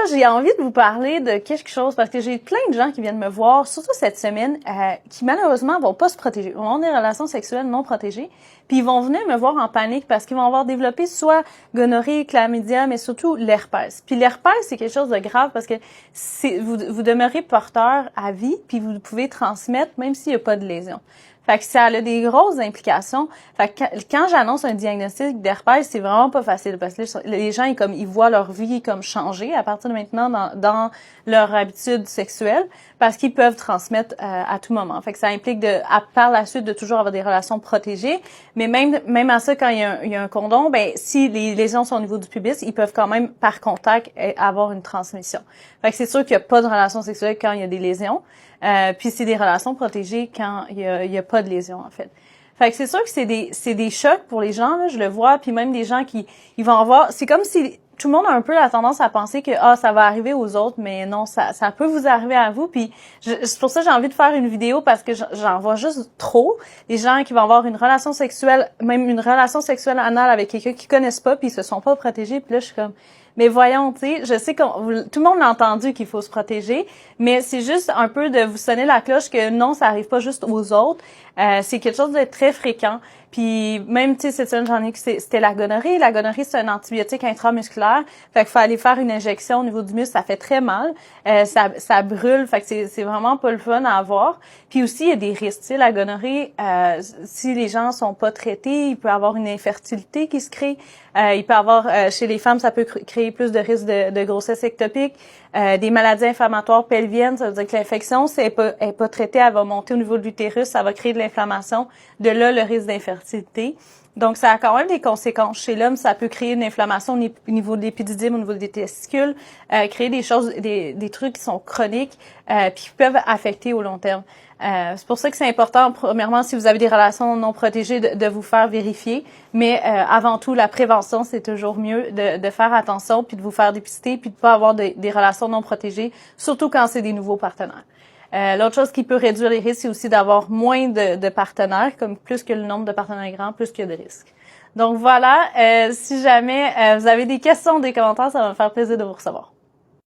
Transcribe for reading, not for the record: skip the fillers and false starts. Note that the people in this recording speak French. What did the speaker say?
J'ai envie de vous parler de quelque chose parce que j'ai plein de gens qui viennent me voir, surtout cette semaine, qui malheureusement vont pas se protéger, vont avoir des relations sexuelles non protégées, puis ils vont venir me voir en panique parce qu'ils vont avoir développé soit gonorrhée, chlamydia, mais surtout l'herpès. Puis l'herpès, c'est quelque chose de grave parce que vous demeurez porteur à vie, puis vous pouvez transmettre même s'il n'y a pas de lésion. Fait que ça a des grosses implications. Fait que quand j'annonce un diagnostic d'herpès, c'est vraiment pas facile parce que les gens ils voient leur vie comme changer à partir de maintenant dans leur habitude sexuelle parce qu'ils peuvent transmettre à tout moment. Fait que ça implique par la suite de toujours avoir des relations protégées, mais même à ça quand il y a un condom, ben si les lésions sont au niveau du pubis, ils peuvent quand même par contact avoir une transmission. Fait que c'est sûr qu'il y a pas de relation sexuelle quand il y a des lésions. Puis c'est des relations protégées quand il y a pas de lésion en fait. Fait que c'est sûr que c'est des chocs pour les gens là, je le vois, puis même des gens qui ils vont avoir, c'est comme si tout le monde a un peu la tendance à penser que ça va arriver aux autres, mais non, ça peut vous arriver à vous. Puis c'est pour ça que j'ai envie de faire une vidéo parce que j'en vois juste trop des gens qui vont avoir une relation sexuelle, même une relation sexuelle anale avec quelqu'un qu'ils connaissent pas puis ils se sont pas protégés. Puis là je suis comme mais voyons, tu sais, je sais que tout le monde a entendu qu'il faut se protéger, mais c'est juste un peu de vous sonner la cloche que non, ça arrive pas juste aux autres. C'est quelque chose de très fréquent. Puis même, tu sais, cette semaine, j'en ai que c'était la gonorrhée. La gonorrhée, c'est un antibiotique intramusculaire. Fait qu'il faut aller faire une injection au niveau du muscle. Ça fait très mal. Ça brûle. Fait que c'est vraiment pas le fun à avoir. Puis aussi, il y a des risques. Tu sais, la gonorrhée, si les gens sont pas traités, il peut y avoir une infertilité qui se crée. Il peut y avoir, chez les femmes, ça peut créer plus de risques de grossesse ectopique. Des maladies inflammatoires pelviennes, ça veut dire que l'infection, si elle est pas traitée, elle va monter au niveau de l'utérus, ça va créer de l'inflammation. De là, le risque d'infertilité. Donc, ça a quand même des conséquences. Chez l'homme, ça peut créer une inflammation au niveau de l'épididyme, au niveau des testicules, créer des choses, des trucs qui sont chroniques, puis qui peuvent affecter au long terme. C'est pour ça que c'est important, premièrement, si vous avez des relations non protégées, de vous faire vérifier. Mais avant tout, la prévention, c'est toujours mieux de faire attention, puis de vous faire dépister, puis de pas avoir des relations non protégées, surtout quand c'est des nouveaux partenaires. L'autre chose qui peut réduire les risques, c'est aussi d'avoir moins de partenaires, comme plus que le nombre de partenaires est grand, plus qu'il y a de risques. Donc voilà, si jamais vous avez des questions, des commentaires, ça va me faire plaisir de vous recevoir.